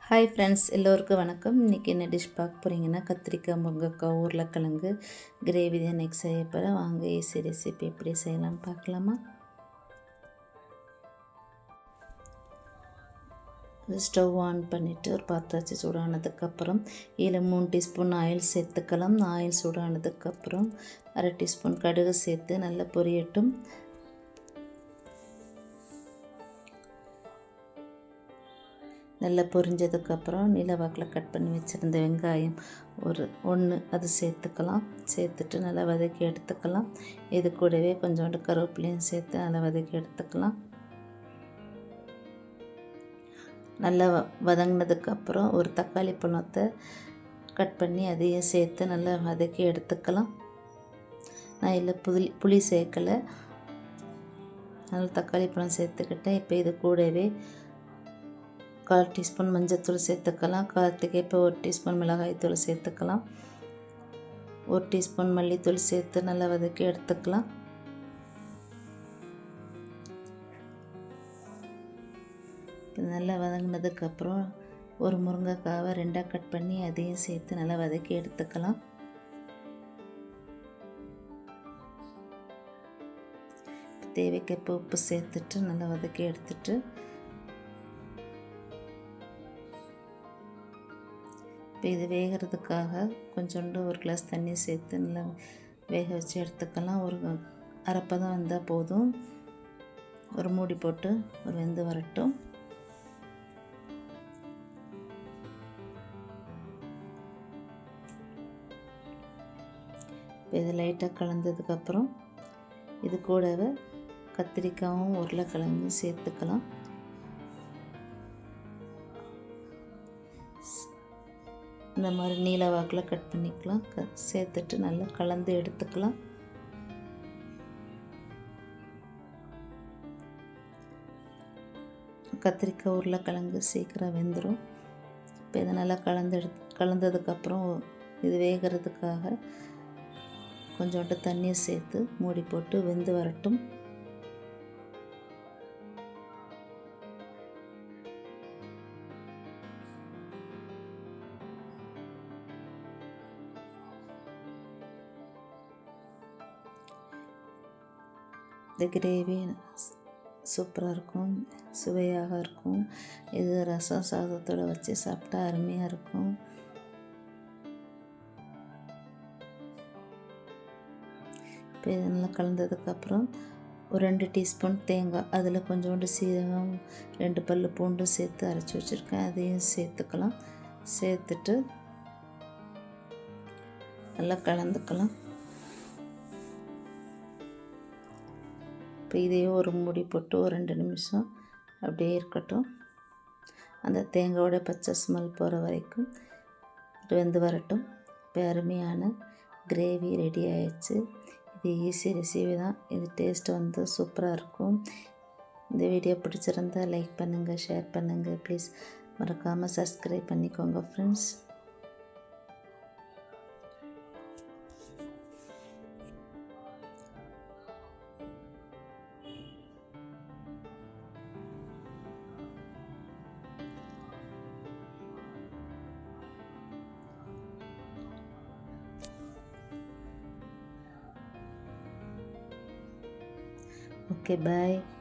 Hi friends, எல்லோருக்கும் வணக்கம். இன்றைக்கி என்ன டிஷ் பார்க்க போகிறீங்கன்னா, கத்திரிக்காய், முருங்கைக்காய், உருளைக்கிழங்கு கிரேவி தான் இன்றைக்கி செய்ய போகிறேன். வாங்க ஈஸி ரெசிபி எப்படி செய்யலாம்னு பார்க்கலாமா? ஸ்டவ் ஆன் பண்ணிவிட்டு ஒரு பாத்திரம் வச்சு சூடானதுக்கப்புறம் இதில் 3 டீஸ்பூன் ஆயில் சேர்த்துக்கலாம். ஆயில் சூடானதுக்கப்புறம் 1/2 டீஸ்பூன் கடுகு சேர்த்து நல்லா பொரியட்டும். நல்லா பொரிஞ்சதுக்கப்புறம் நீலவாக்கில் கட் பண்ணி வச்சுருந்த வெங்காயம் ஒன்று அது சேர்த்துக்கலாம். சேர்த்துட்டு நல்லா வதக்கி எடுத்துக்கலாம். இது கூடவே கொஞ்சோண்டு கருவேப்பிலையும் சேர்த்து நல்லா வதக்கி எடுத்துக்கலாம். நல்லா வதங்கினதுக்கப்புறம் ஒரு தக்காளி பழத்தை கட் பண்ணி அதையும் சேர்த்து நல்லா வதக்கி எடுத்துக்கலாம். நான் இதில் புளி சேர்க்கலை, நல்லா தக்காளி பழம் சேர்த்துக்கிட்டேன். இப்போ இது கூடவே 1/4 டீஸ்பூன் மஞ்சள்தூள் சேர்த்துக்கலாம். காரத்துக்கு இப்போ 1 டீஸ்பூன் மிளகாய்த்தூள் சேர்த்துக்கலாம். 1 டீஸ்பூன் மல்லித்தூள் சேர்த்து நல்லா வதக்கி எடுத்துக்கலாம். நல்லா வதங்கினதுக்கப்புறம் ஒரு முருங்கைக்காவை 2ஆக கட் பண்ணி அதையும் சேர்த்து நல்லா வதக்கி எடுத்துக்கலாம். தேவைக்கேற்ப உப்பு சேர்த்துட்டு நல்லா வதக்கி எடுத்துட்டு இப்போ இது வேகிறதுக்காக கொஞ்சோண்டு ஒரு கிளாஸ் தண்ணி சேர்த்து நல்லா வேக வச்சு எடுத்துக்கலாம். ஒரு அரைப்பதம் வந்தால் போதும். ஒரு மூடி போட்டு ஒரு வெந்து வரட்டும். இப்போ இது லைட்டாக கலந்ததுக்கப்புறம் இது கூடவே கத்திரிக்காயும் உருளைக்கிழங்கும் சேர்த்துக்கலாம். இந்த மாதிரி நீல வாக்கில் கட் பண்ணிக்கலாம். சேர்த்துட்டு நல்லா கலந்து எடுத்துக்கலாம். கத்திரிக்காய் உருளைக்கிழங்கு சீக்கிரம் வெந்துடும். இப்போ இதை நல்லா கலந்ததுக்கப்புறம் இது வேகிறதுக்காக கொஞ்சோண்டு தண்ணி சேர்த்து மூடி போட்டு வெந்து வரட்டும். இந்த கிரேவி சூப்பராக இருக்கும், சுவையாக இருக்கும். இது ரசம் சாதத்தோடு வச்சு சாப்பிட்டா அருமையாக இருக்கும். இப்போ இது நல்லா கலந்ததுக்கப்புறம் ஒரு 2 டீஸ்பூன் தேங்காய், அதில் கொஞ்சோண்டு சீரகம், 2 பல் பூண்டு சேர்த்து அரைச்சி வச்சுருக்கேன், அதையும் சேர்த்துக்கலாம். சேர்த்துட்டு நல்லா கலந்துக்கலாம். இப்போ இதையும் ஒரு மூடி போட்டு ஒரு 2 நிமிஷம் அப்படியே இருக்கட்டும். அந்த தேங்காயோட பச்சை ஸ்மெல் போகிற வரைக்கும் வெந்து வரட்டும். இப்போ அருமையான கிரேவி ரெடி ஆயிடுச்சு. இது ஈஸி ரெசிபி தான். இது டேஸ்ட் வந்து சூப்பராக இருக்கும். இந்த வீடியோ பிடிச்சிருந்தால் லைக் பண்ணுங்கள், ஷேர் பண்ணுங்கள். ப்ளீஸ் மறக்காமல் சப்ஸ்கிரைப் பண்ணிக்கோங்க ஃப்ரெண்ட்ஸ். Okay, bye.